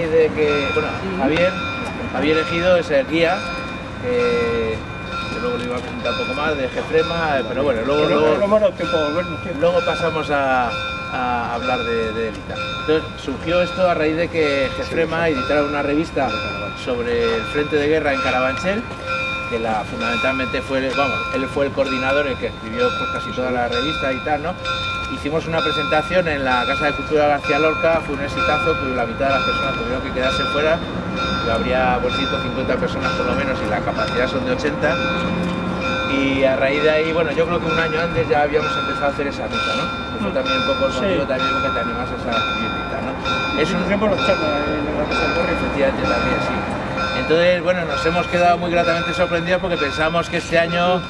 De que, bueno, Javier Ejido es el guía, que luego lo iba a presentar un poco más, de Jefrema, pero bueno, luego pasamos a hablar de él y tal. Entonces surgió esto a raíz de que Jefrema editara una revista sobre el frente de guerra en Carabanchel, que fundamentalmente él fue el coordinador, el que escribió pues, casi toda la revista y tal, ¿no? Hicimos una presentación en la Casa de Cultura García Lorca, fue un exitazo, pues la mitad de las personas tuvieron que quedarse fuera, habría por 150 personas por lo menos y la capacidad son de 80. Y a raíz de ahí, bueno, yo creo que un año antes ya habíamos empezado a hacer esa ruta, ¿no? Que fue también un poco el motivo también porque te animases a escribir, ¿no? Es un tiempo los charlas en la Casa del Correo. Efectivamente, también, sí. Entonces, bueno, nos hemos quedado muy gratamente sorprendidos porque pensamos que este año,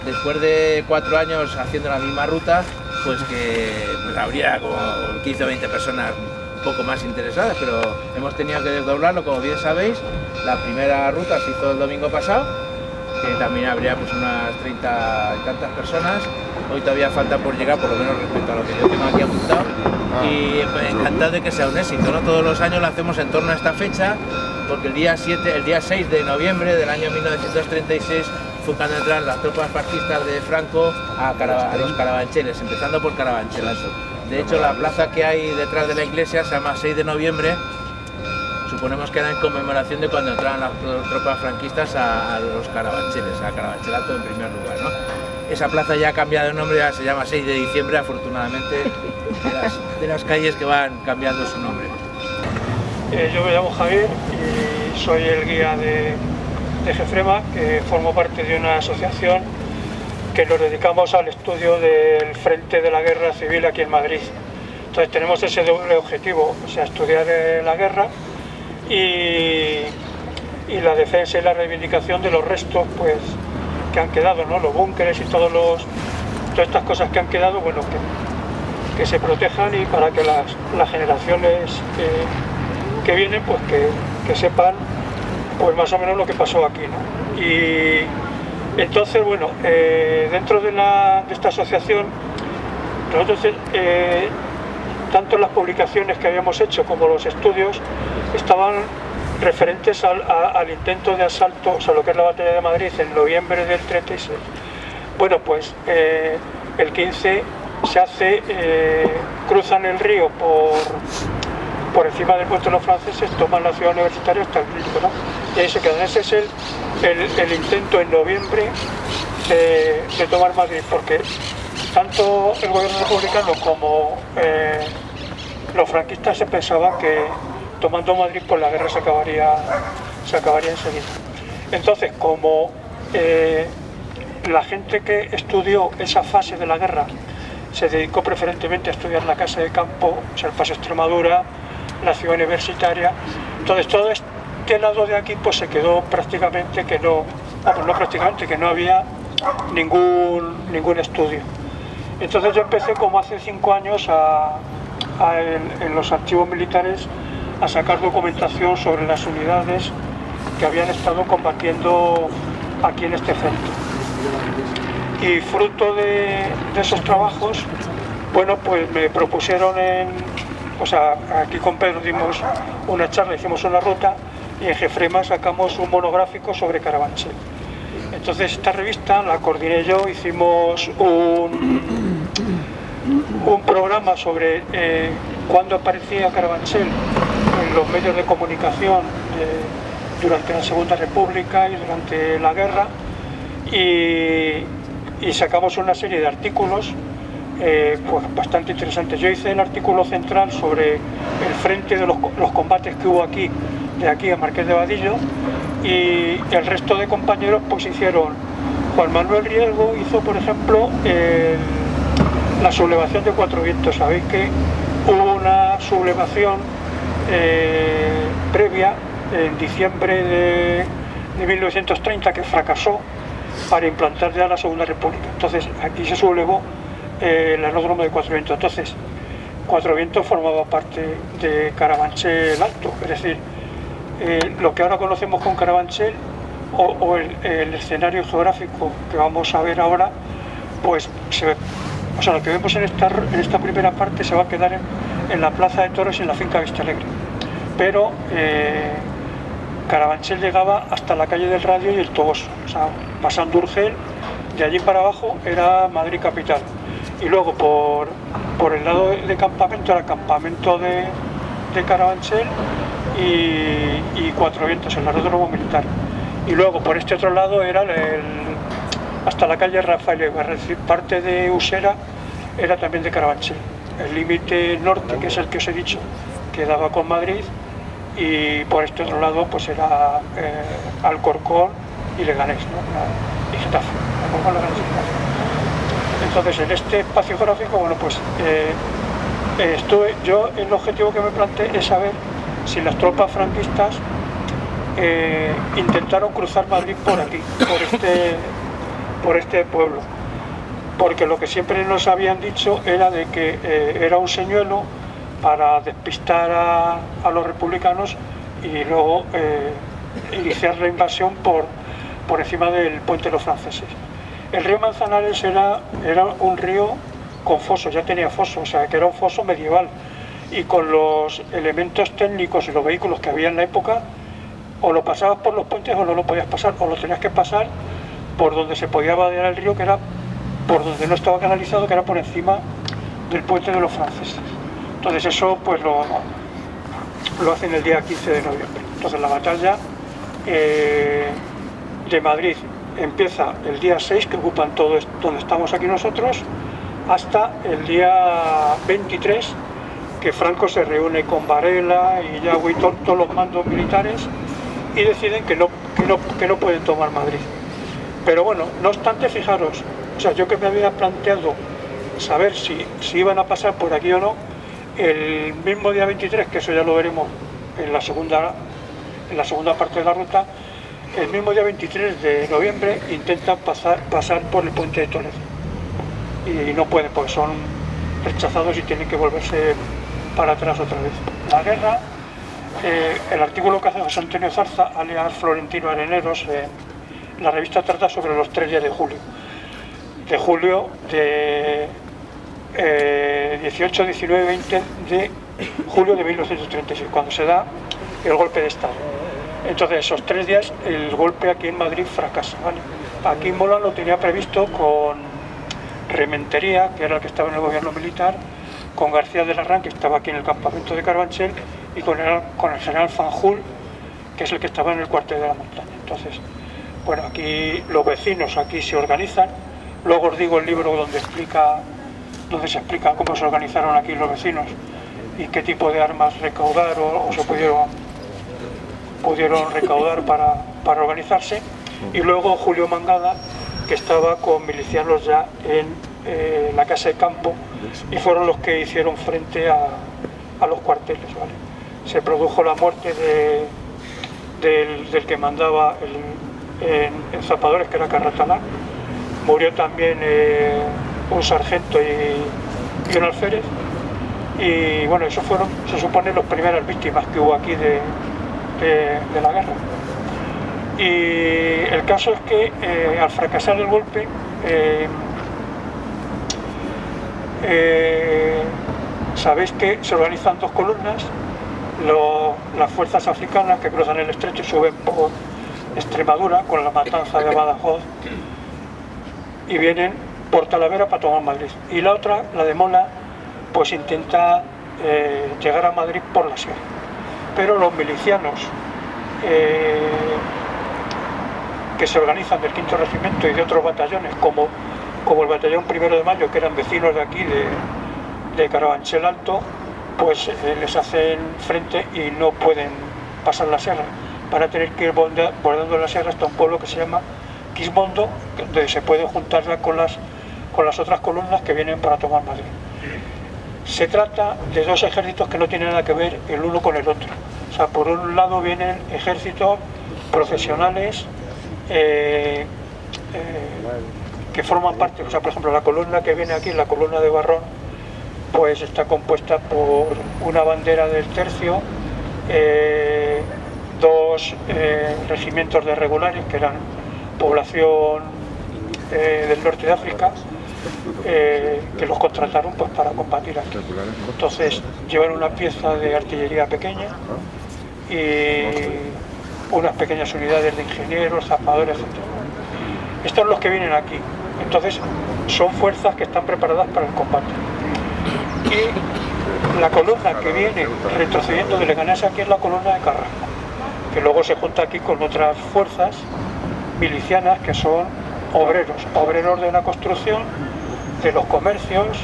después de 4 años haciendo la misma ruta, pues que habría como 15 o 20 personas un poco más interesadas, pero hemos tenido que desdoblarlo, como bien sabéis. La primera ruta se hizo el domingo pasado, que también habría pues unas 30 y tantas personas. Hoy todavía falta por llegar, por lo menos respecto a lo que yo tengo aquí apuntado. Y pues, encantado de que sea un éxito, ¿no? Todos los años lo hacemos en torno a esta fecha, porque el día 6 de noviembre del año 1936 fue cuando entraron las tropas fascistas de Franco a los Carabancheles, empezando por Carabanchel Alto. De hecho, la plaza que hay detrás de la iglesia se llama 6 de noviembre, suponemos que era en conmemoración de cuando entraron las tropas franquistas a los Carabancheles, a Carabanchel Alto en primer lugar, ¿no? Esa plaza ya ha cambiado de nombre, ya se llama 6 de diciembre, afortunadamente, de las calles que van cambiando su nombre. Yo me llamo Javier y soy el guía de Jefrema, que formo parte de una asociación que nos dedicamos al estudio del frente de la guerra civil aquí en Madrid. Entonces tenemos ese doble objetivo, o sea, estudiar la guerra y la defensa y la reivindicación de los restos pues, que han quedado, ¿no? Los búnkeres y todas estas cosas que han quedado, bueno, que se protejan y para que las generaciones que vienen pues que sepan pues más o menos lo que pasó aquí, ¿no? Y entonces, bueno, dentro de esta asociación, nosotros tanto las publicaciones que habíamos hecho como los estudios estaban referentes al intento de asalto, o sea, lo que es la batalla de Madrid en noviembre del 36. Bueno, pues el 15 se hace, cruzan el río por encima del puesto de los franceses, toman la ciudad universitaria hasta el Crítico, ¿no? Y ahí se quedan. Ese es el intento en noviembre de tomar Madrid, porque tanto el gobierno republicano como los franquistas se pensaban que tomando Madrid pues la guerra se acabaría enseguida. Entonces, como la gente que estudió esa fase de la guerra se dedicó preferentemente a estudiar la casa de campo, o sea, el paso Extremadura, la ciudad universitaria, entonces todo este lado de aquí pues se quedó prácticamente que no había ningún estudio. Entonces yo empecé como hace 5 años en los archivos militares a sacar documentación sobre las unidades que habían estado combatiendo aquí en este frente. Y fruto de esos trabajos, bueno, pues me propusieron aquí con Pedro dimos una charla, hicimos una ruta y en Jefrema sacamos un monográfico sobre Carabanchel. Entonces esta revista la coordiné yo, hicimos un programa sobre cuándo aparecía Carabanchel en los medios de comunicación durante la Segunda República y durante la guerra y sacamos una serie de artículos pues bastante interesantes. Yo hice el artículo central sobre el frente de los combates que hubo aquí, de aquí a Marqués de Vadillo, y el resto de compañeros pues hicieron. Juan Manuel Riesgo hizo, por ejemplo, la sublevación de Cuatro Vientos. Sabéis que hubo una sublevación previa en diciembre de 1930 que fracasó para implantar ya la Segunda República. Entonces aquí se sublevó el aeródromo de Cuatro Vientos. Entonces Cuatro Vientos formaba parte de Carabanchel Alto, es decir, lo que ahora conocemos con Carabanchel o el escenario geográfico que vamos a ver ahora, pues lo que vemos en esta primera parte se va a quedar en la Plaza de Toros y en la finca Vistalegre. pero Carabanchel llegaba hasta la calle del Radio y el Toboso, o sea, pasando Urgel, de allí para abajo era Madrid capital. Y luego por el lado de campamento era campamento de Carabanchel y Cuatro Vientos, el aeródromo militar. Y luego por este otro lado era hasta la calle Rafael Ibarra, es decir, parte de Usera era también de Carabanchel. El límite norte, que es el que os he dicho, quedaba con Madrid, y por este otro lado pues era Alcorcón y Leganés, ¿no? Y Getafe. Alcorcón, Leganés y Getafe. Entonces, en este espacio geográfico, bueno, pues el objetivo que me planteé es saber si las tropas franquistas intentaron cruzar Madrid por aquí, por este pueblo, porque lo que siempre nos habían dicho era de que era un señuelo para despistar a los republicanos y luego iniciar la invasión por encima del puente de los franceses. El río Manzanares era un río con fosos, ya tenía fosos, o sea que era un foso medieval, y con los elementos técnicos y los vehículos que había en la época, o lo pasabas por los puentes o no lo podías pasar, o lo tenías que pasar por donde se podía vadear el río, que era por donde no estaba canalizado, que era por encima del puente de los franceses. Entonces eso pues lo hacen el día 15 de noviembre. Entonces la batalla de Madrid empieza el día 6, que ocupan todo esto, donde estamos aquí nosotros, hasta el día 23, que Franco se reúne con Varela y Yagüe y todos los mandos militares y deciden que no pueden tomar Madrid. Pero bueno, no obstante, fijaros, o sea, yo que me había planteado saber si iban a pasar por aquí o no, el mismo día 23, que eso ya lo veremos en la segunda parte de la ruta, el mismo día 23 de noviembre intentan pasar por el puente de Toledo y no pueden, porque son rechazados y tienen que volverse para atrás otra vez. La guerra, el artículo que hace José Antonio Zarza, alias Florentino Areneros, la revista trata sobre los 3 días de julio de 18, 19 y 20 de julio de 1936, cuando se da el golpe de Estado. Entonces, esos 3 días, el golpe aquí en Madrid fracasa, ¿vale? Aquí Mola lo tenía previsto con Rementería, que era el que estaba en el gobierno militar, con García de Larrán, que estaba aquí en el campamento de Carabanchel, y con el general Fanjul, que es el que estaba en el cuartel de la montaña. Entonces, bueno, aquí los vecinos aquí se organizan. Luego os digo el libro donde se explica cómo se organizaron aquí los vecinos y qué tipo de armas recaudar o se pudieron recaudar para organizarse. Y luego Julio Mangada, que estaba con milicianos ya en la casa de campo, y fueron los que hicieron frente a los cuarteles, ¿vale? Se produjo la muerte del que mandaba en Zapadores, que era Carratalá. Murió también un sargento y un alférez, y bueno, esos fueron, se supone, las primeras víctimas que hubo aquí de la guerra. Y el caso es que al fracasar el golpe, sabéis que se organizan 2 columnas, las fuerzas africanas que cruzan el estrecho y suben por Extremadura con la matanza de Badajoz y vienen por Talavera para tomar Madrid, y la otra, la de Mola, pues intenta llegar a Madrid por la sierra. Pero los milicianos que se organizan del 5º Regimiento y de otros batallones, como el batallón 1 de Mayo, que eran vecinos de aquí, de Carabanchel Alto, pues les hacen frente y no pueden pasar la sierra. Van a tener que ir bordando la sierra hasta un pueblo que se llama Quismondo, donde se puede juntar ya con las otras columnas que vienen para tomar Madrid. Se trata de 2 ejércitos que no tienen nada que ver el uno con el otro. O sea, por un lado vienen ejércitos profesionales que forman parte, o sea, por ejemplo, la columna que viene aquí, la columna de Barrón, pues está compuesta por una bandera del tercio, 2 regimientos de regulares, que eran población del norte de África, que los contrataron pues para combatir aquí. Entonces llevan una pieza de artillería pequeña y unas pequeñas unidades de ingenieros, zapadores, etc. Estos son los que vienen aquí. Entonces son fuerzas que están preparadas para el combate. Y la columna que viene retrocediendo de Leganés aquí es la columna de Carrasco, que luego se junta aquí con otras fuerzas milicianas que son obreros de la construcción, de los comercios,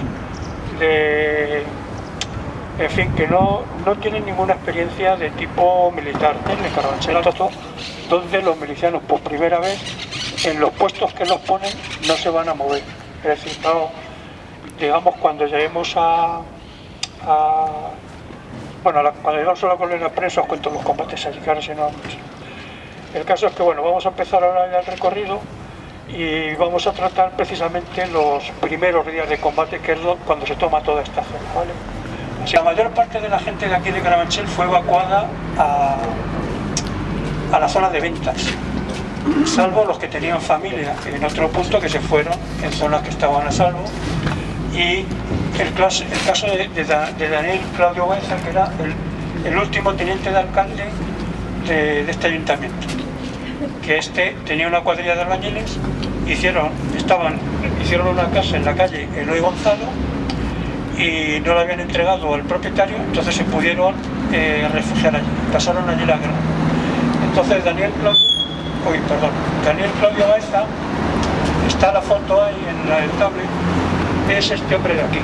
en fin, que no tienen ninguna experiencia de tipo militar en el Carabanchel, donde los milicianos por primera vez en los puestos que los ponen no se van a mover. Es decir, no, digamos, cuando lleguemos cuando llegamos a la colina prensa os cuento los combates allí, que ahora si no. El caso es que bueno, vamos a empezar ahora ya el recorrido y vamos a tratar precisamente los primeros días de combate, que es cuando se toma toda esta zona, ¿vale? Así, la mayor parte de la gente de aquí de Carabanchel fue evacuada a la zona de Ventas, salvo los que tenían familia en otro punto, que se fueron en zonas que estaban a salvo. Y el caso de Daniel Claudio Baeza, que era el último teniente de alcalde de este ayuntamiento, que tenía una cuadrilla de albañiles, hicieron una casa en la calle Eloy Gonzalo y no la habían entregado al propietario, entonces se pudieron refugiar allí, pasaron allí la guerra. Entonces Daniel Claudio Baeza, está la foto ahí en el tablet, es este hombre de aquí.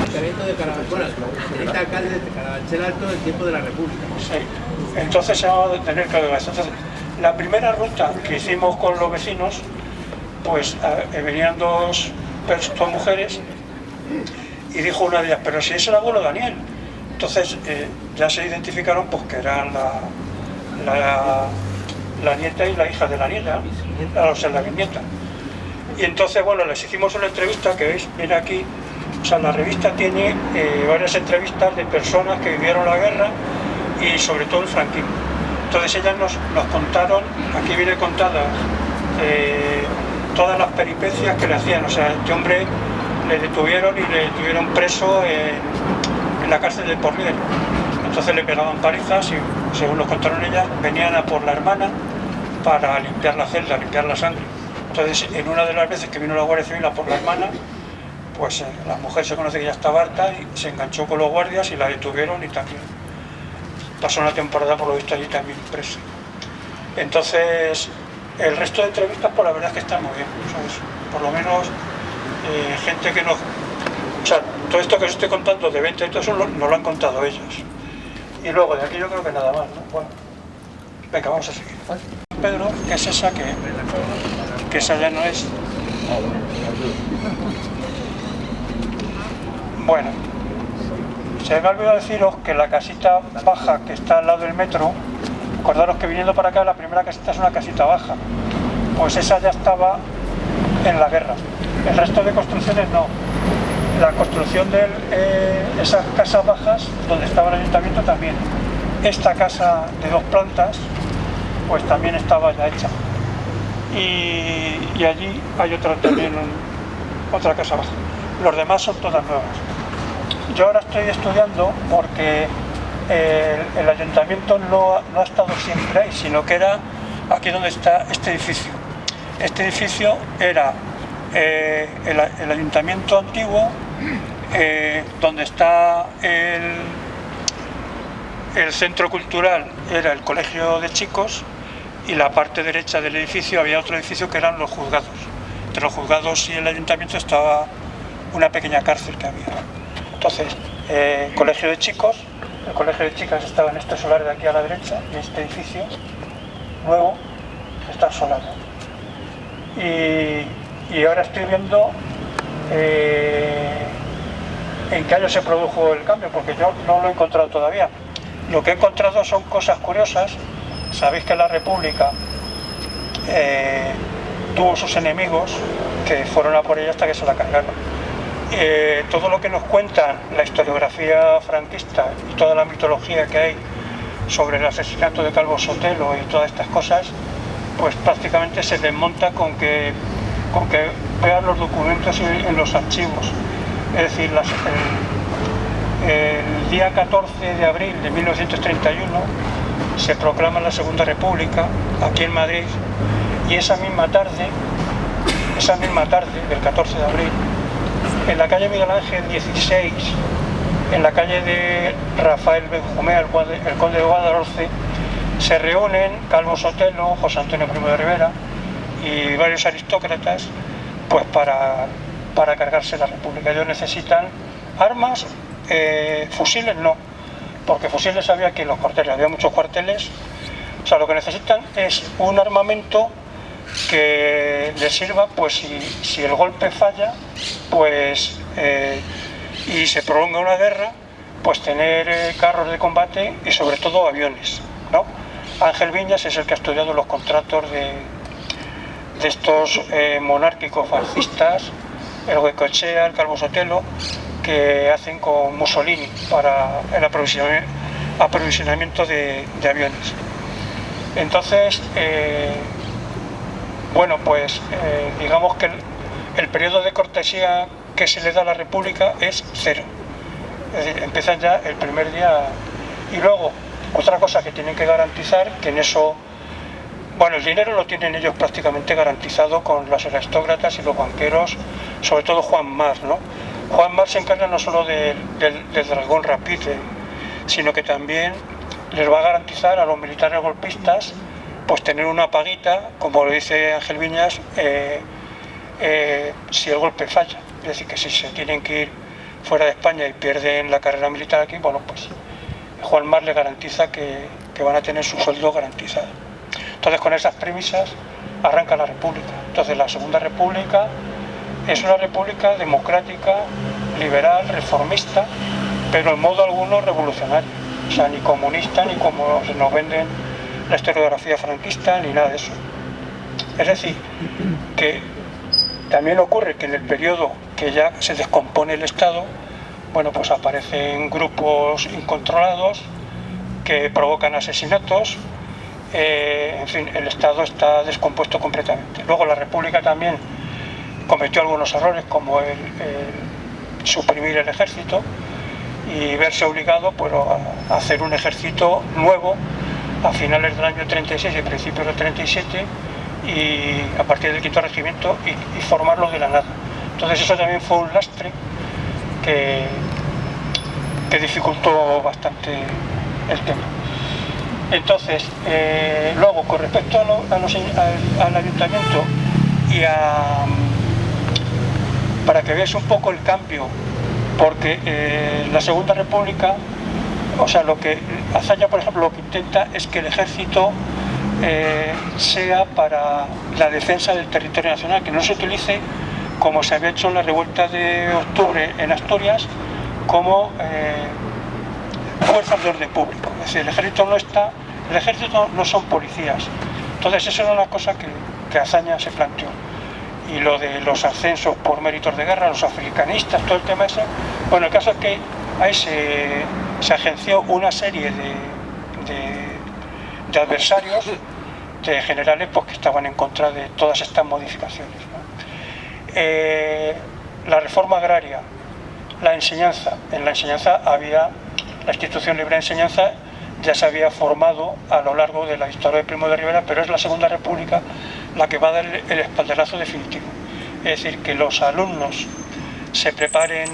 De Carabanchel, alcalde de Carabanchel Alto del tiempo de la República. Sí, entonces se llamaba Daniel Claudio Baeza. Entonces, la primera ruta que hicimos con los vecinos, pues venían dos mujeres y dijo una de ellas, pero si es el abuelo Daniel. Entonces ya se identificaron pues que eran la nieta y la hija de la nieta, o sea, la bisnieta. Y entonces, bueno, les hicimos una entrevista que veis, viene aquí. O sea, la revista tiene varias entrevistas de personas que vivieron la guerra y sobre todo el franquismo. Entonces ellas nos contaron, aquí viene contada todas las peripecias que le hacían. O sea, este hombre le detuvieron y le tuvieron preso en la cárcel de Porlier. Entonces le pegaban palizas y, según nos contaron ellas, venían a por la hermana para limpiar la celda, limpiar la sangre. Entonces, en una de las veces que vino la Guardia Civil a por la hermana, pues la mujer se conoce que ya estaba harta y se enganchó con los guardias y la detuvieron y también pasó una temporada, por lo visto, allí también presa. Entonces, el resto de entrevistas, pues la verdad es que están muy bien, ¿sabes? Por lo menos gente que nos... O sea, todo esto que os estoy contando de 20 y todo eso nos lo han contado ellos. Y luego de aquí yo creo que nada más, ¿no? Bueno, venga, vamos a seguir. Pedro, que es esa que esa ya no es. Bueno, se me ha olvidado deciros que la casita baja que está al lado del metro, acordaros que viniendo para acá la primera casita es una casita baja, pues esa ya estaba en la guerra. El resto de construcciones no. La construcción de esas casas bajas, donde estaba el ayuntamiento, también. Esta casa de 2 plantas, pues también estaba ya hecha. Y allí hay otra casa baja. Los demás son todas nuevas. Yo ahora estoy estudiando porque el ayuntamiento no ha estado siempre ahí, sino que era aquí donde está este edificio. Este edificio era el ayuntamiento antiguo, donde está el centro cultural, era el colegio de chicos, y la parte derecha del edificio había otro edificio que eran los juzgados. Entre los juzgados y el ayuntamiento estaba una pequeña cárcel que había. Entonces, colegio de chicos, el colegio de chicas estaba en este solar de aquí a la derecha, y este edificio nuevo está solado. Y ahora estoy viendo en qué año se produjo el cambio, porque yo no lo he encontrado todavía. Lo que he encontrado son cosas curiosas. Sabéis que la República tuvo sus enemigos que fueron a por ella hasta que se la cargaron. Todo lo que nos cuentan la historiografía franquista y toda la mitología que hay sobre el asesinato de Calvo Sotelo y todas estas cosas, pues prácticamente se desmonta con que vean los documentos en los archivos. Es decir, el día 14 de abril de 1931 se proclama la Segunda República aquí en Madrid, y esa misma tarde del 14 de abril, en la calle Miguel Ángel 16, en la calle de Rafael Benjumea, el conde de Guadalhorce, se reúnen Calvo Sotelo, José Antonio Primo de Rivera y varios aristócratas pues para cargarse la República. Ellos necesitan armas, fusiles no, porque fusiles había aquí en los cuarteles, había muchos cuarteles. O sea, lo que necesitan es un armamento que les sirva, pues si el golpe falla, pues y se prolonga una guerra, pues tener carros de combate y sobre todo aviones, ¿no? Ángel Viñas es el que ha estudiado los contratos de estos monárquicos fascistas, el Goicoechea, el Calvo Sotelo, que hacen con Mussolini para el aprovisionamiento de aviones. Entonces, bueno, pues digamos que el periodo de cortesía que se le da a la República es cero. Es decir, empiezan ya el primer día. Y luego, otra cosa que tienen que garantizar, que en eso, bueno, el dinero lo tienen ellos prácticamente garantizado con los aristócratas y los banqueros, sobre todo Juan Mar, ¿no? Juan Mar se encarga no solo del dragón Rapide, sino que también les va a garantizar a los militares golpistas pues tener una paguita, como lo dice Ángel Viñas, si el golpe falla. Es decir, que si se tienen que ir fuera de España y pierden la carrera militar aquí, bueno, pues Juan Mar les garantiza que van a tener su sueldo garantizado. Entonces, con esas premisas arranca la República. Entonces, la Segunda República es una república democrática, liberal, reformista, pero en modo alguno revolucionario. O sea, ni comunista, ni como nos venden la historiografía franquista, ni nada de eso. Es decir, que también ocurre que en el periodo que ya se descompone el Estado, bueno, pues aparecen grupos incontrolados que provocan asesinatos. En fin, el Estado está descompuesto completamente. Luego la República también cometió algunos errores, como el suprimir el ejército y verse obligado pues, a hacer un ejército nuevo a finales del año 36 y principios del 37, y a partir del 5º regimiento y formarlo de la nada. Entonces eso también fue un lastre que dificultó bastante el tema. Entonces, luego, con respecto al ayuntamiento y para que veáis un poco el cambio, porque la Segunda República, o sea, lo que Azaña, por ejemplo, lo que intenta es que el ejército sea para la defensa del territorio nacional, que no se utilice, como se había hecho en la revuelta de octubre en Asturias, como fuerzas de orden público. Es decir, el ejército no son policías. Entonces eso era una cosa que Azaña se planteó. Y lo de los ascensos por méritos de guerra, los africanistas, todo el tema ese. Bueno, el caso es que ahí se agenció una serie de adversarios, de generales, pues, que estaban en contra de todas estas modificaciones, ¿no? La reforma agraria, la enseñanza. En la enseñanza había la institución libre de enseñanza, ya se había formado a lo largo de la historia de Primo de Rivera, pero es la Segunda República la que va a dar el espaldarazo definitivo. Es decir, que los alumnos se preparen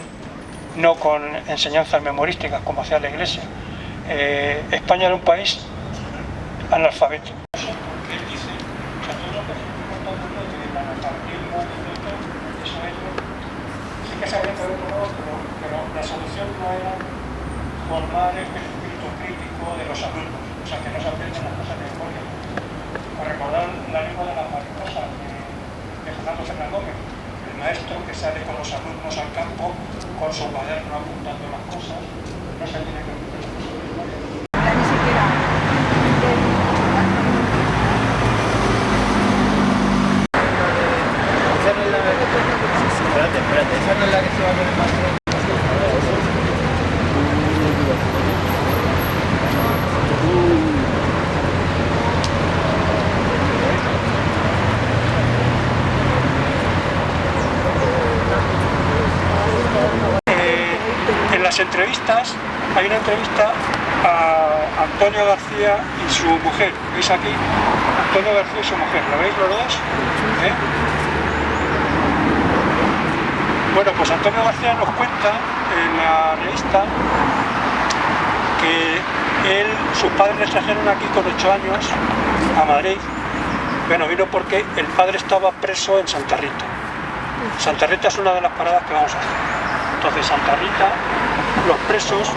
no con enseñanzas memorísticas como hacía la Iglesia. España era un país analfabeto. Pero la solución no era formar el espíritu crítico de los alumnos, o sea, que no se aprendan las cosas de memoria. Por recordar la lengua de las mariposas de Fernando Fernández Gómez, el maestro que sale con los alumnos al campo con su cuaderno apuntando las cosas, no se tiene que apuntar las cosas de memoria. Ni siquiera. Espérate, esa no es la que se va a ver más. En las entrevistas, hay una entrevista a Antonio García y su mujer. ¿Veis aquí? Antonio García y su mujer. ¿Lo veis los dos? Bueno, pues Antonio García nos cuenta en la revista que sus padres le trajeron aquí con 8 años a Madrid. Bueno, vino porque el padre estaba preso en Santa Rita. Santa Rita es una de las paradas que vamos a hacer. Entonces, Santa Rita, los presos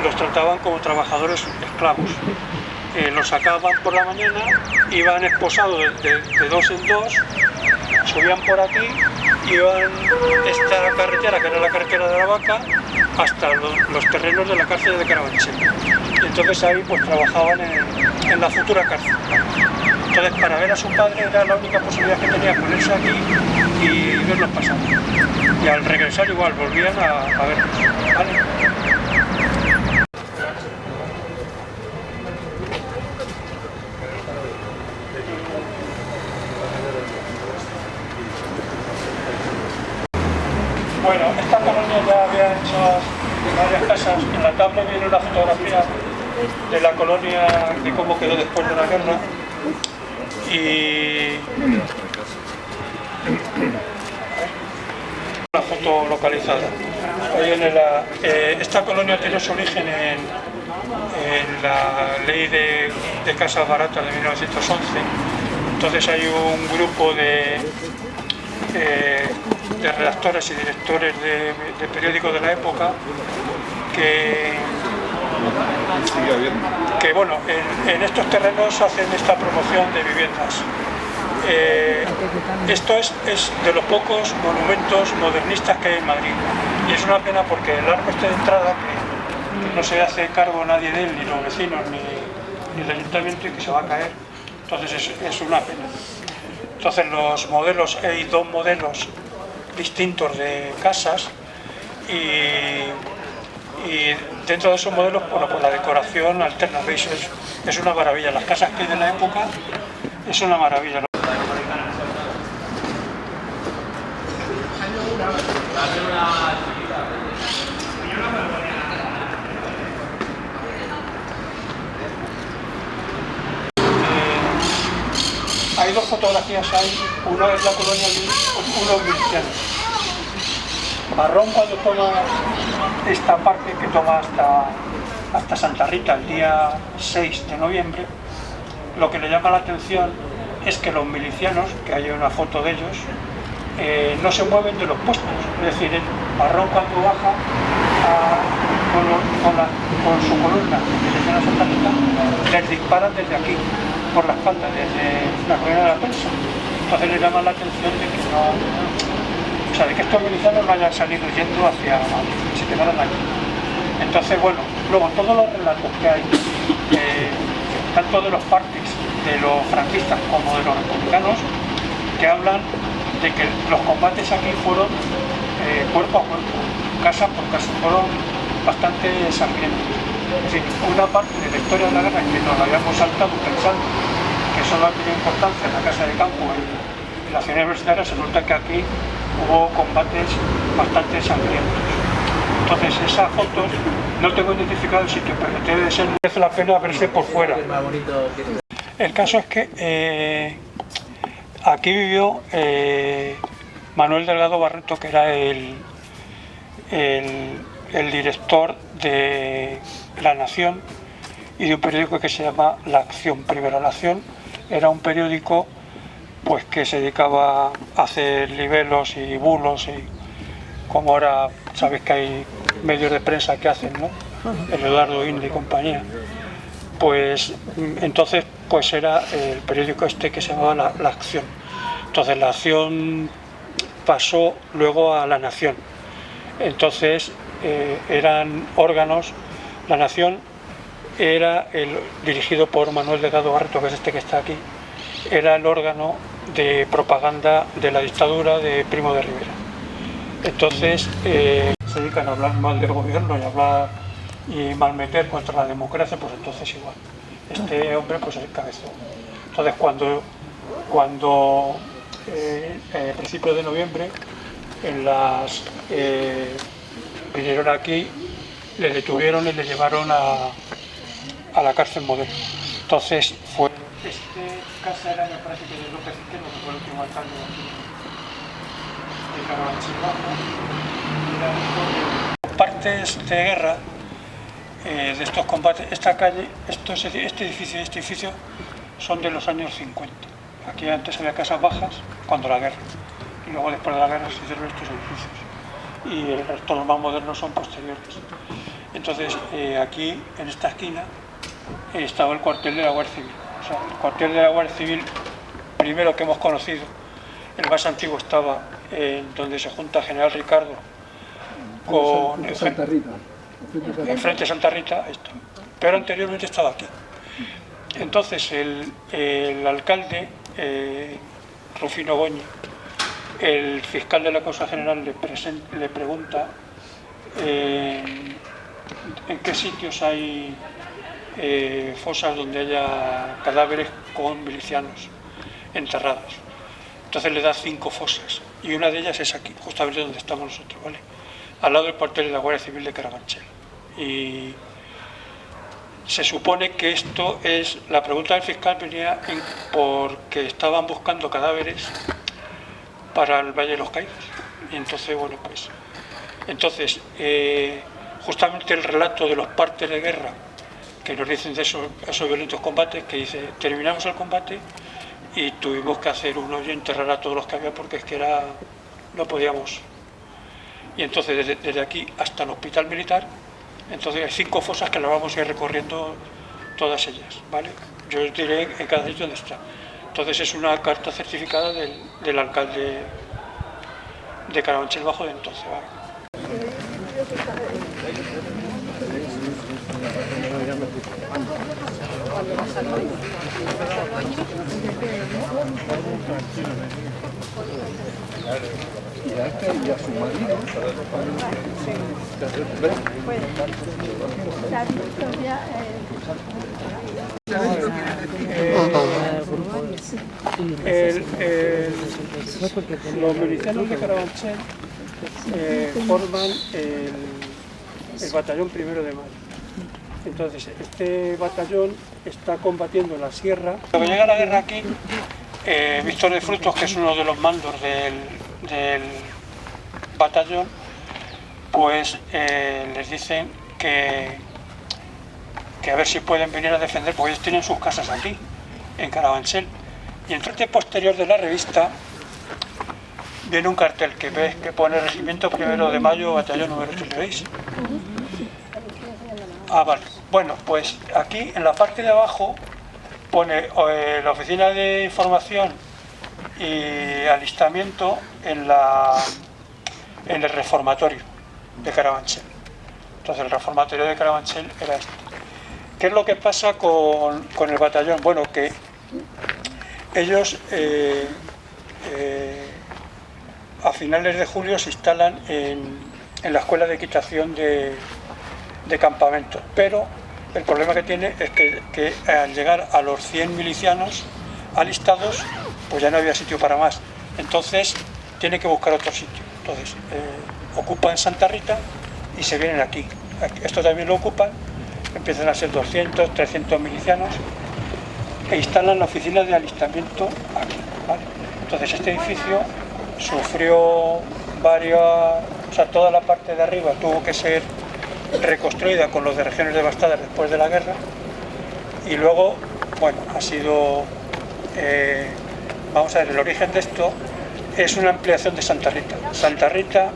los trataban como trabajadores esclavos. Los sacaban por la mañana, iban esposados de dos en dos, subían por aquí, iban esta carretera, que era la carretera de la Vaca, hasta los terrenos de la cárcel de Carabanchel. Entonces ahí pues trabajaban en la futura cárcel. Entonces para ver a su padre era la única posibilidad que tenía ponerse aquí y verlos pasar. Y al regresar igual volvían a verlos, ¿vale? Bueno, esta colonia ya había hecho varias casas. En la tabla viene una fotografía de la colonia, de cómo quedó después de la guerra. Y una foto localizada. Esta colonia tiene su origen en la ley de casas baratas de 1911. Entonces hay un grupo de redactores y directores de periódicos de la época que bueno, en estos terrenos hacen esta promoción de viviendas. Esto es de los pocos monumentos modernistas que hay en Madrid, y es una pena porque el arco este de entrada, que no se hace cargo nadie de él, ni los vecinos ni el ayuntamiento, y que se va a caer, entonces es una pena. Entonces los modelos, hay 2 modelos distintos de casas, y dentro de esos modelos, bueno, pues la decoración alterna, ¿veis? Es una maravilla. Las casas que hay de la época es una maravilla. Hay 2 fotografías ahí, una es la colonia, uno miliciano. Marrón cuando toma esta parte que toma hasta Santa Rita el día 6 de noviembre, lo que le llama la atención es que los milicianos, que hay una foto de ellos, no se mueven de los puestos. Es decir, Marrón cuando baja con su columna en dirección a Santa Rita, les disparan desde aquí, por la espalda, desde la colina de la prensa. Entonces le llama la atención de que de que estos milicianos no hayan salido yendo hacia Madrid, que se quedaran aquí. Entonces, bueno, luego todos los relatos que hay, tanto de los partes de los franquistas como de los republicanos, que hablan de que los combates aquí fueron cuerpo a cuerpo, casa por casa, fueron bastante sangrientos. Es decir, una parte de la historia de la guerra que nos habíamos saltado pensando que solo ha tenido importancia en la casa de campo y la ciudad universitaria, se nota que aquí hubo combates bastante sangrientos. Entonces esas fotos, no tengo identificado el sitio, pero debe de ser, merece la pena verse por fuera. El caso es que aquí vivió Manuel Delgado Barreto, que era el director de La Nación y de un periódico que se llama La Acción. Primero, La Acción era un periódico pues que se dedicaba a hacer libelos y bulos, y como ahora sabéis que hay medios de prensa que hacen, ¿no? El Eduardo Inde y compañía. Pues entonces pues era el periódico este que se llamaba La Acción. Entonces La Acción pasó luego a La Nación. Entonces eran órganos. La Nación era dirigido por Manuel Delgado Barreto, que es este que está aquí. Era el órgano de propaganda de la dictadura de Primo de Rivera. Entonces se dedican a hablar mal del gobierno y malmeter contra la democracia, pues entonces igual. Este hombre pues es el cabezón. Entonces cuando a principios de noviembre vinieron aquí le detuvieron y le llevaron a la cárcel Modelo. Entonces fue... casa era, me parece que de López Izquierdo, que fue el último alcalde de Carabanchel Bajo. Partes de guerra de estos combates, esta calle, este edificio son de los años 50. Aquí antes había casas bajas cuando la guerra, y luego después de la guerra se hicieron estos edificios, y el resto, los más modernos, son posteriores. Entonces aquí en esta esquina estaba el cuartel de la Guardia Civil. O sea, el cuartel de la Guardia Civil, primero que hemos conocido, el más antiguo estaba donde se junta General Ricardo con el Santa Rita. Enfrente de Santa Rita, esto. Pero anteriormente estaba aquí. Entonces el alcalde, Rufino Goñi, el fiscal de la Causa General le pregunta en qué sitios hay fosas donde haya cadáveres con milicianos enterrados. Entonces le da 5 fosas y una de ellas es aquí, justamente donde estamos nosotros, ¿vale? Al lado del cuartel de la Guardia Civil de Carabanchel. Y se supone que esto es, la pregunta del fiscal venía porque estaban buscando cadáveres para el Valle de los Caídos. Y entonces, bueno, pues, justamente el relato de los partes de guerra que nos dicen de esos violentos combates, que dice, terminamos el combate y tuvimos que hacer un hoyo y enterrar a todos los que había porque es que no podíamos. Y entonces desde aquí hasta el hospital militar, entonces hay 5 fosas que las vamos a ir recorriendo todas ellas, ¿vale? Yo os diré en cada sitio dónde está. Entonces es una carta certificada del alcalde de Carabanchel Bajo de entonces, ¿vale? Y a su marido los milicianos de Carabanchel forman el batallón 1 de Mayo. Entonces este batallón está combatiendo en la sierra. Cuando llega la guerra aquí, Víctor de Frutos, que es uno de los mandos del batallón, pues les dicen que a ver si pueden venir a defender, porque ellos tienen sus casas aquí, en Carabanchel. Y en parte posterior de la revista viene un cartel que ves que pone Regimiento 1 de Mayo, batallón número 8, ¿lo veis? Ah, vale. Bueno, pues aquí en la parte de abajo pone la oficina de información y alistamiento en el reformatorio de Carabanchel. Entonces el reformatorio de Carabanchel era este. ¿Qué es lo que pasa con el batallón? Bueno, que ellos a finales de julio se instalan en la escuela de equitación de campamento, pero el problema que tiene es que al llegar a los 100 milicianos alistados, pues ya no había sitio para más, entonces tiene que buscar otro sitio. Entonces ocupan Santa Rita y se vienen aquí. Esto también lo ocupan, empiezan a ser 200, 300 milicianos e instalan la oficina de alistamiento aquí, ¿vale? Entonces este edificio sufrió toda la parte de arriba tuvo que ser reconstruida con los de regiones devastadas después de la guerra, y luego, bueno, ha sido, vamos a ver, el origen de esto es una ampliación de Santa Rita. Santa Rita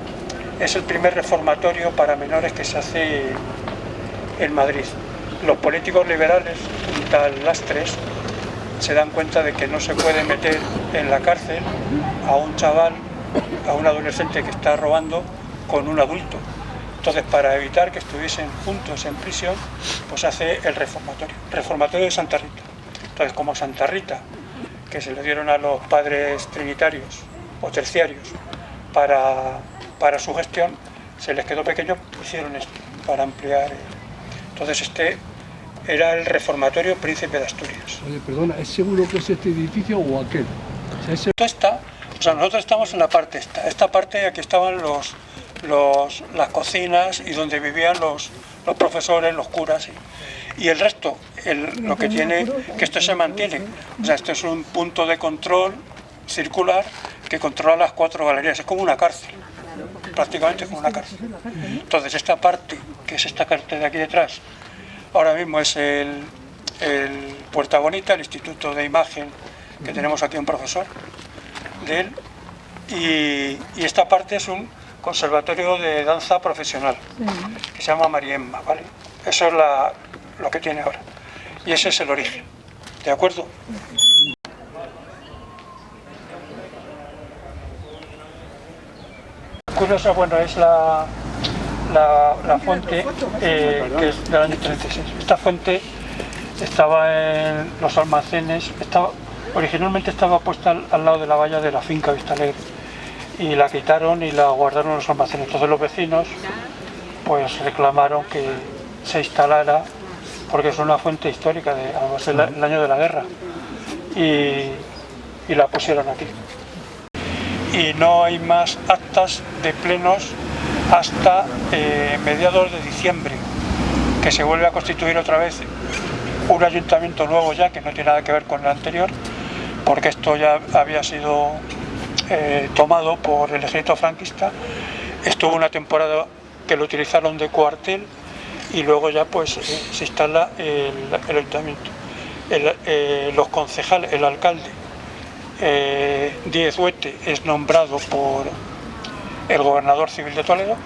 es el primer reformatorio para menores que se hace en Madrid. Los políticos liberales, un tal Lastres, se dan cuenta de que no se puede meter en la cárcel a un chaval, a un adolescente que está robando con un adulto. Entonces, para evitar que estuviesen juntos en prisión, pues hace el reformatorio de Santa Rita. Entonces, como Santa Rita, que se le dieron a los padres trinitarios o terciarios para su gestión, se les quedó pequeño, hicieron esto para ampliar. Entonces, este era el reformatorio Príncipe de Asturias. Oye, perdona, ¿es seguro que es este edificio o aquel? O sea, nosotros estamos en la parte esta parte, aquí estaban los las cocinas y donde vivían los profesores, los curas y el resto. Lo que tiene, que esto se mantiene, o sea, esto es un punto de control circular que controla las 4 galerías, es como una cárcel, prácticamente como una cárcel. Entonces esta parte, que es esta parte de aquí detrás, ahora mismo es el Puerta Bonita, el Instituto de Imagen, que tenemos aquí un profesor de él, y esta parte es un conservatorio de danza profesional, que se llama María Emma, ¿vale? Eso es lo que tiene ahora, y ese es el origen, ¿de acuerdo? Curiosa, bueno, es la fuente que es del año 36. Esta fuente estaba en los almacenes, originalmente estaba puesta al lado de la valla de la finca Vista Alegre y la quitaron y la guardaron en los almacenes. Entonces los vecinos pues reclamaron que se instalara, porque es una fuente histórica, además el año de la guerra, y la pusieron aquí. Y no hay más actas de plenos hasta mediados de diciembre, que se vuelve a constituir otra vez un ayuntamiento nuevo ya, que no tiene nada que ver con el anterior, porque esto ya había sido tomado por el ejército franquista. Estuvo una temporada que lo utilizaron de cuartel y luego ya pues se instala el ayuntamiento. Los concejales, el alcalde Díez Huete es nombrado por el gobernador civil de Toledo,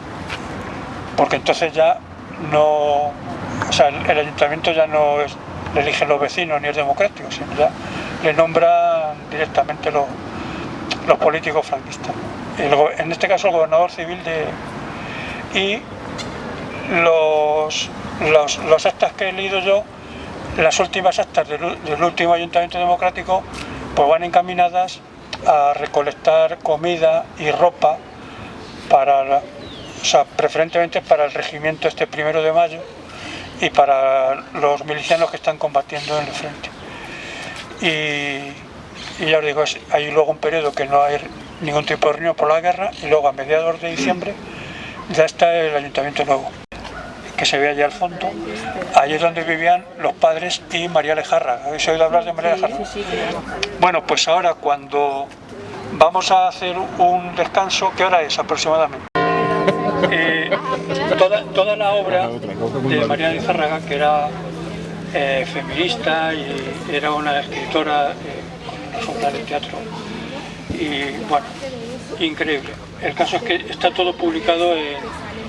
porque entonces ya no, o sea, el ayuntamiento ya no le eligen los vecinos ni es democrático, sino ya le nombran directamente los políticos franquistas. En este caso el gobernador civil y los actas que he leído yo, las últimas actas del último ayuntamiento democrático, pues van encaminadas a recolectar comida y ropa preferentemente para el regimiento este 1 de mayo y para los milicianos que están combatiendo en el frente. Y ya os digo, hay luego un periodo que no hay ningún tipo de reunión por la guerra, y luego a mediados de diciembre ya está el ayuntamiento nuevo, que se ve allí al fondo. Allí es donde vivían los padres y María Lejarra. ¿Habéis oído hablar de María Lejarra? Sí. Bueno, pues ahora cuando vamos a hacer un descanso, ¿qué hora es aproximadamente? Toda la obra de María Lejarra, que era feminista y era una escritora con obras de teatro, y bueno, increíble. El caso es que está todo publicado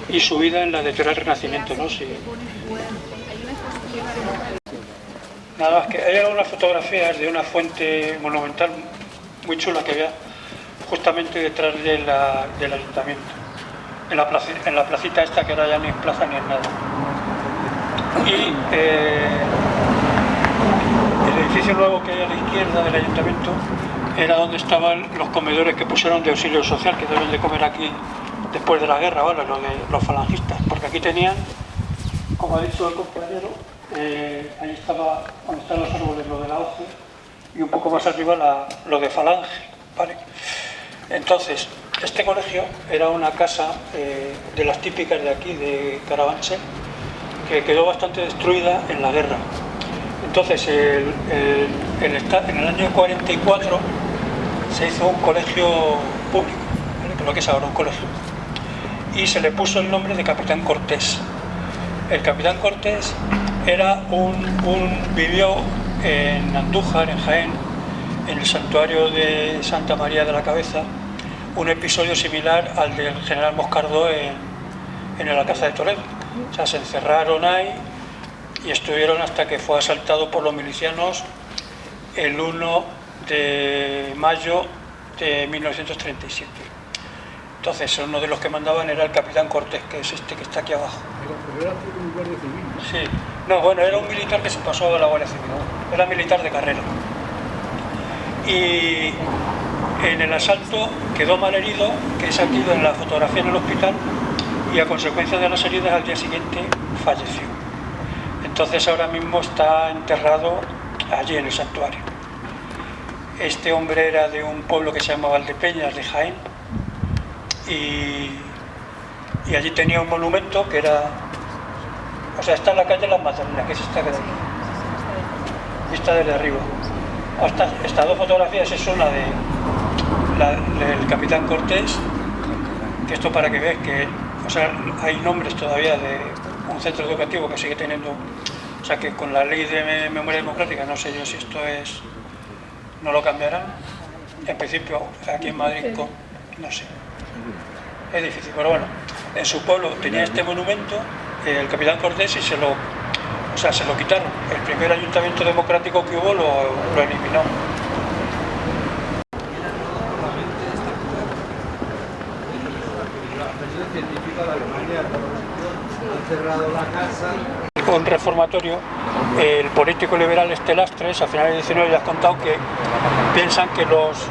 y subida en la editorial Renacimiento, ¿no? Sí. Nada más que hay algunas fotografías de una fuente monumental muy chula que había justamente detrás del ayuntamiento, en la placita esta, que ahora ya ni es plaza ni es nada. Y el edificio nuevo que hay a la izquierda del ayuntamiento era donde estaban los comedores que pusieron de auxilio social, que deben de comer aquí después de la guerra, ¿vale? Los falangistas, porque aquí tenían, como ha dicho el compañero, ahí estaba, donde están los árboles, lo de la hoja, y un poco más arriba lo de Falange, ¿vale? Entonces, este colegio era una casa de las típicas de aquí, de Carabanchel, que quedó bastante destruida en la guerra. Entonces, en el año 44 se hizo un colegio público, ¿vale? Creo que es ahora un colegio, y se le puso el nombre de Capitán Cortés. El Capitán Cortés vivió en Andújar, en Jaén, en el santuario de Santa María de la Cabeza, un episodio similar al del general Moscardó en el Alcázar de Toledo. O sea, se encerraron ahí y estuvieron hasta que fue asaltado por los milicianos el 1 de mayo de 1937. Entonces, uno de los que mandaban era el Capitán Cortés, que es este que está aquí abajo. ¿Pero era un guardia civil? Sí. No, bueno, era un militar que se pasó a la Guardia Civil. Era militar de carrera. Y en el asalto quedó mal herido, que es aquí en la fotografía en el hospital, y a consecuencia de las heridas al día siguiente falleció. Entonces ahora mismo está enterrado allí en el santuario. Este hombre era de un pueblo que se llama Valdepeñas, de Jaén, y y allí tenía un monumento que era, o sea, está en la calle Las Magdalenas, que es esta que de aquí, vista desde arriba. Estas dos fotografías es una del capitán Cortés, que esto para que veas que, o sea, hay nombres todavía de un centro educativo que sigue teniendo, o sea, que con la ley de memoria democrática, no sé yo si esto es, no lo cambiarán, en principio aquí en Madrid, no sé, es difícil, pero bueno, en su pueblo tenía este monumento, el capitán Cortés, y se lo quitaron. El primer ayuntamiento democrático que hubo lo eliminó. Un reformatorio, el político liberal Lastres, a finales del 19 ya has contado que piensan que los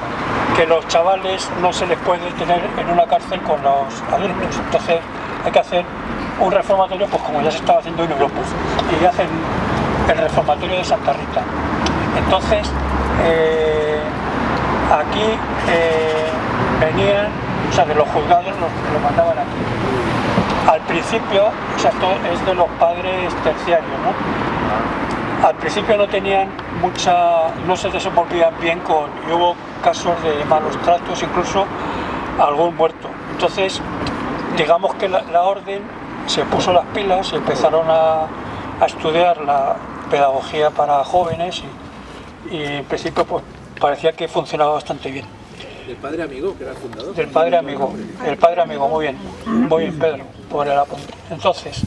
chavales no se les puede tener en una cárcel con los adultos, entonces hay que hacer un reformatorio, pues como ya se estaba haciendo en Europa, y hacen el reformatorio de Santa Rita. Entonces aquí venían, o sea, de los juzgados lo mandaban aquí. Al principio, o sea, esto es de los padres terciarios, ¿no? Al principio no tenían no se desenvolvían bien y hubo casos de malos tratos, incluso algún muerto. Entonces, digamos que la orden se puso las pilas y empezaron a estudiar la pedagogía para jóvenes y en principio pues parecía que funcionaba bastante bien. ¿Del padre amigo, que era el fundador? Del padre amigo, muy bien Pedro, por el apunte. Entonces,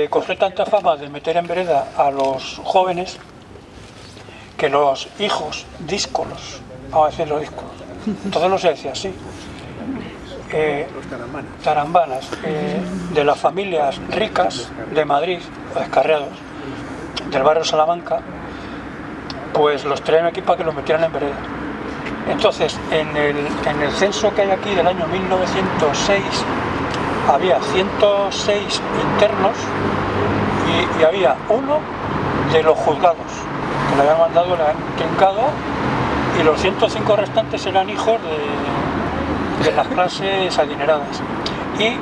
cogió tanta fama de meter en vereda a los jóvenes que los hijos díscolos, vamos a decirlo díscolos, entonces no se decía así, tarambanas, de las familias ricas de Madrid, o descarriados, del barrio Salamanca, pues los traían aquí para que los metieran en vereda. Entonces, en el censo que hay aquí del año 1906, había 106 internos y había uno de los juzgados, que le habían mandado, le habían trincado, y los 105 restantes eran hijos de las clases adineradas. Y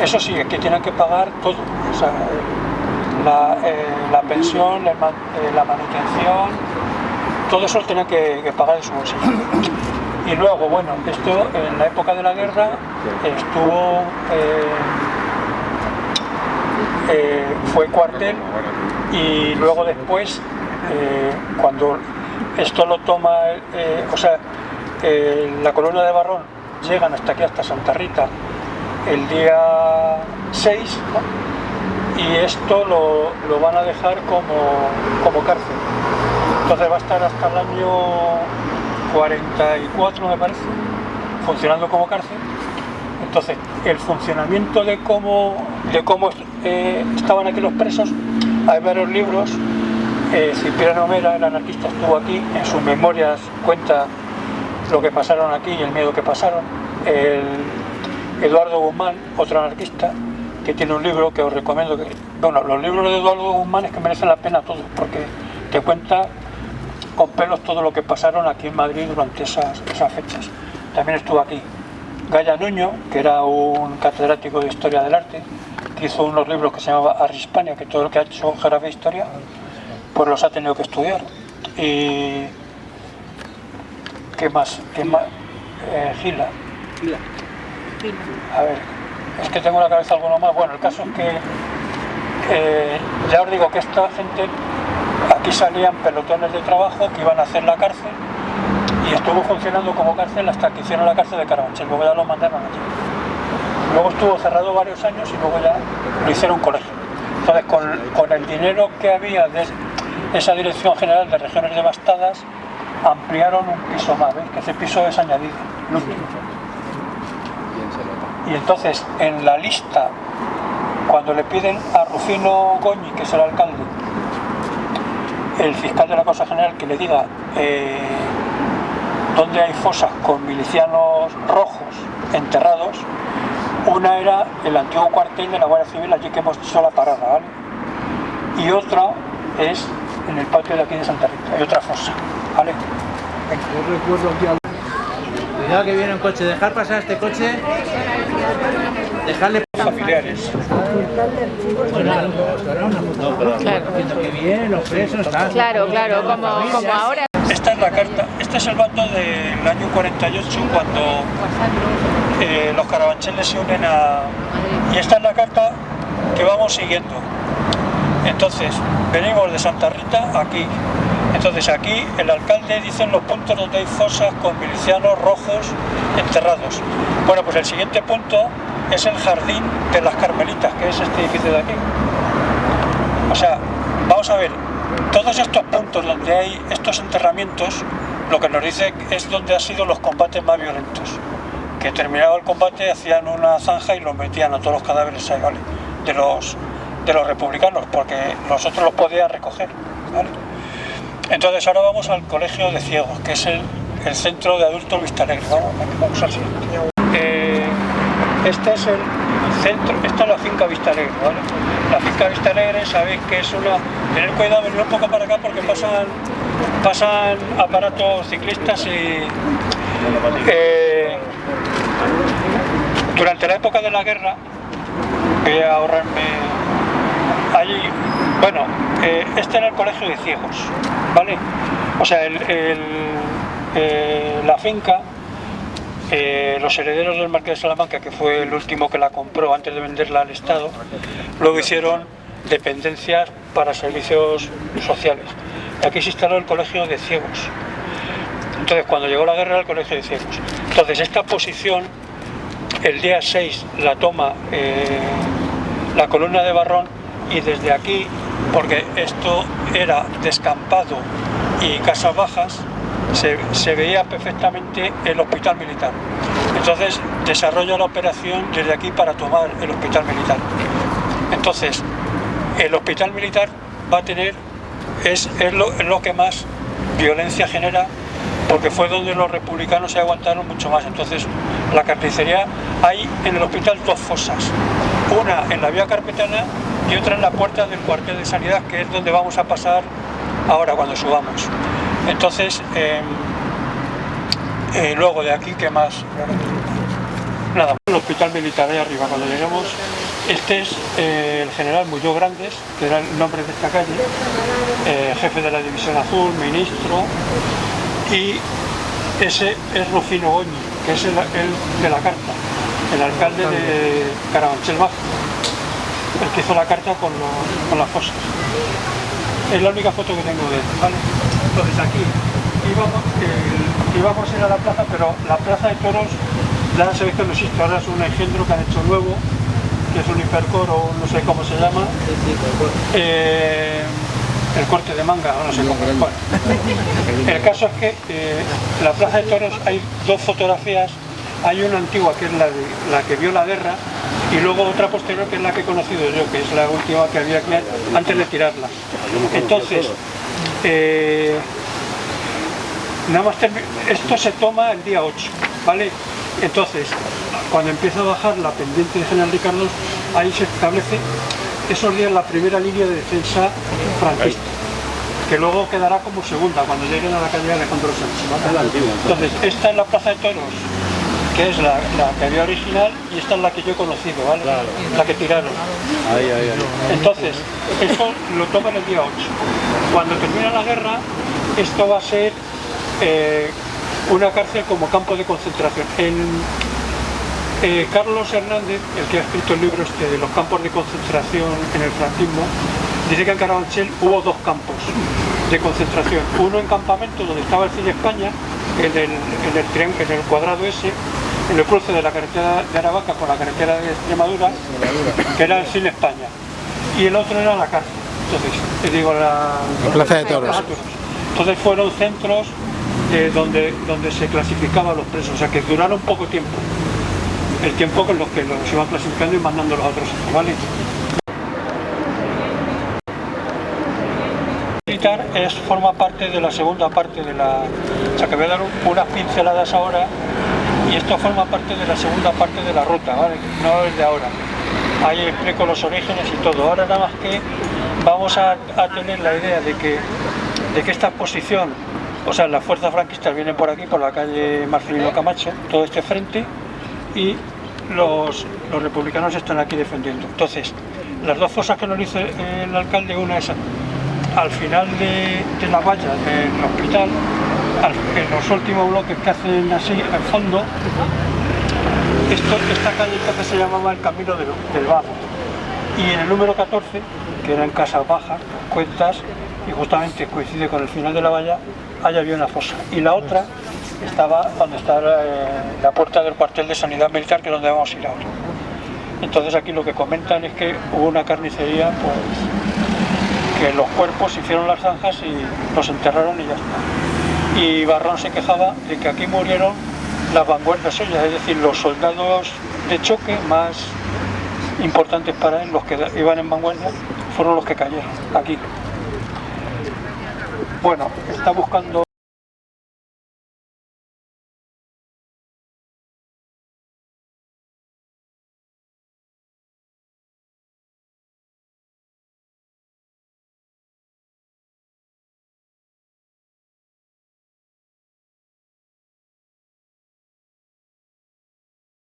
eso sí, es que tienen que pagar todo, o sea, la pensión, la manutención, todo eso lo tenían que pagar de su bolsillo. Y luego, bueno, esto en la época de la guerra fue cuartel, y luego después, cuando esto lo toma, la colonia de Barrón, llegan hasta aquí, hasta Santa Rita, el día 6, ¿no? Y esto lo van a dejar como cárcel. Entonces va a estar hasta el año 44, me parece, funcionando como cárcel. Entonces, el funcionamiento de cómo estaban aquí los presos, hay varios libros. Cipriano Mera, el anarquista, estuvo aquí, en sus memorias cuenta lo que pasaron aquí y el miedo que pasaron. Eduardo Guzmán, otro anarquista, que tiene un libro que os recomiendo. Bueno, los libros de Eduardo Guzmán es que merecen la pena todos, porque te cuenta con pelos todo lo que pasaron aquí en Madrid durante esas fechas. También estuvo aquí Gaya Nuño, que era un catedrático de Historia del Arte, que hizo unos libros que se llamaba Ars Hispania, que todo lo que ha hecho geografía e historia, pues los ha tenido que estudiar. Y ¿qué más? Gila. A ver, es que tengo en la cabeza alguno más. Bueno, el caso es que ya os digo que esta gente, aquí salían pelotones de trabajo que iban a hacer la cárcel, y estuvo funcionando como cárcel hasta que hicieron la cárcel de Carabanchel, luego ya lo mandaron allí. Luego estuvo cerrado varios años y luego ya lo hicieron colegio. Entonces, con el dinero que había de esa Dirección General de Regiones Devastadas, ampliaron un piso más, ¿veis? Que ese piso es añadido. Y entonces, en la lista, cuando le piden a Rufino Goñi, que es el alcalde, el fiscal de la Cosa General, que le diga dónde hay fosas con milicianos rojos enterrados, una era el antiguo cuartel de la Guardia Civil, allí que hemos hecho la parada, ¿vale? Y otra es en el patio de aquí de Santa Rita, hay otra fosa, ¿vale? Yo recuerdo aquí Cuidado que viene un coche, dejar pasar este coche. dejarle familiares. No, pero que bien, los presos están. Claro, como ahora. Esta es la carta, este es el bando del año 48 cuando los carabancheles se unen a... Y esta es la carta que vamos siguiendo. Entonces, venimos de Santa Rita aquí. Entonces aquí el alcalde dice los puntos donde hay fosas con milicianos rojos enterrados. Bueno, pues el siguiente punto es el jardín de las Carmelitas, que es este edificio de aquí. O sea, vamos a ver, todos estos puntos donde hay estos enterramientos, lo que nos dice es donde han sido los combates más violentos. Que terminado el combate hacían una zanja y los metían a todos los cadáveres ahí, ¿vale? De los republicanos, porque los otros los podían recoger, ¿vale? Entonces ahora vamos al colegio de ciegos, que es el centro de adultos Vista Alegre. Vamos al siguiente. Este es el centro, esta es la finca Vista Alegre, ¿vale? La finca Vista Alegre, sabéis que es una... Tener cuidado, venir un poco para acá porque pasan aparatos ciclistas y... durante la época de la guerra, voy a ahorrarme... Allí, bueno, este era el colegio de ciegos, ¿vale? O sea, la finca, los herederos del Marqués de Salamanca, que fue el último que la compró antes de venderla al Estado, luego hicieron dependencias para servicios sociales. Aquí se instaló el colegio de ciegos. Entonces, cuando llegó la guerra, el colegio de ciegos. Entonces, esta posición, el día 6 la toma la columna de Barrón, y desde aquí, porque esto era descampado y casas bajas, se veía perfectamente el hospital militar. Entonces desarrolla la operación desde aquí para tomar el hospital militar. Entonces el hospital militar va a tener, es lo que más violencia genera, porque fue donde los republicanos se aguantaron mucho más. Entonces la carnicería, hay en el hospital dos fosas, una en la vía Carpetana y otra en la puerta del cuartel de sanidad, que es donde vamos a pasar ahora cuando subamos. Entonces, luego de aquí, ¿qué más? Nada, el hospital militar ahí arriba, cuando lleguemos, este es el general Muñoz Grandes, que era el nombre de esta calle, jefe de la División Azul, ministro, y ese es Rufino Goñi, que es el de la carta, el alcalde de Carabanchel Bajo, el que hizo la carta con las fosas. Es la única foto que tengo de él, ¿vale? Entonces aquí íbamos a ir a la plaza, pero la plaza de toros ya sabéis que no existe, ahora es un engendro que han hecho nuevo, que es un hipercor o no sé cómo se llama, el corte de manga, no sé cómo. Bueno, el caso es que la plaza de toros hay dos fotografías, hay una antigua que es la que vio la guerra, y luego otra posterior que es la que he conocido yo, que es la última que había aquí antes de tirarla. Entonces, nada más esto se toma el día 8, ¿vale? Entonces, cuando empieza a bajar la pendiente de General Ricardo, ahí se establece esos días la primera línea de defensa franquista, que luego quedará como segunda cuando lleguen a la calle Alejandro Sánchez, ¿vale? Entonces, esta es la plaza de toros, que es la que había original, y esta es la que yo he conocido, ¿vale? Claro. La que tiraron. Entonces, eso lo toman el día 8. Cuando termina la guerra, esto va a ser una cárcel como campo de concentración. Carlos Hernández, el que ha escrito el libro de los campos de concentración en el franquismo, dice que en Carabanchel hubo dos campos de concentración. Uno en Campamento, donde estaba el Cine España, en el cuadrado ese, en el cruce de la carretera de Aravaca con la carretera de Extremadura, que era el Cine España, y el otro era la cárcel. Entonces, digo, la Plaza de Toros. Entonces fueron centros donde se clasificaban los presos, o sea que duraron poco tiempo, el tiempo con los que los iban clasificando y mandándolos a otros sitios, ¿vale? Militar forma parte de la segunda parte de la... O sea que voy a dar unas pinceladas ahora, y esto forma parte de la segunda parte de la ruta, ¿vale? No es de ahora. Ahí explico los orígenes y todo. Ahora nada más que vamos a tener la idea de que esta exposición, o sea, las fuerzas franquistas vienen por aquí, por la calle Marcelino Camacho, todo este frente, y los republicanos están aquí defendiendo. Entonces, las dos fosas que nos dice el alcalde, una es al final de la valla del hospital, en los últimos bloques que hacen así al fondo, esta calle entonces se llamaba el Camino del Vago, y en el número 14, que era en Casas Bajas, Cuentas, y justamente coincide con el final de la valla, allá había una fosa, y la otra estaba donde está la puerta del cuartel de sanidad militar, que es donde vamos a ir ahora. Entonces aquí lo que comentan es que hubo una carnicería, pues, que los cuerpos hicieron las zanjas y los enterraron y ya está. Y Barrón se quejaba de que aquí murieron las vanguardias suyas, es decir, los soldados de choque más importantes para él, los que iban en vanguardia, fueron los que cayeron aquí. Bueno, está buscando...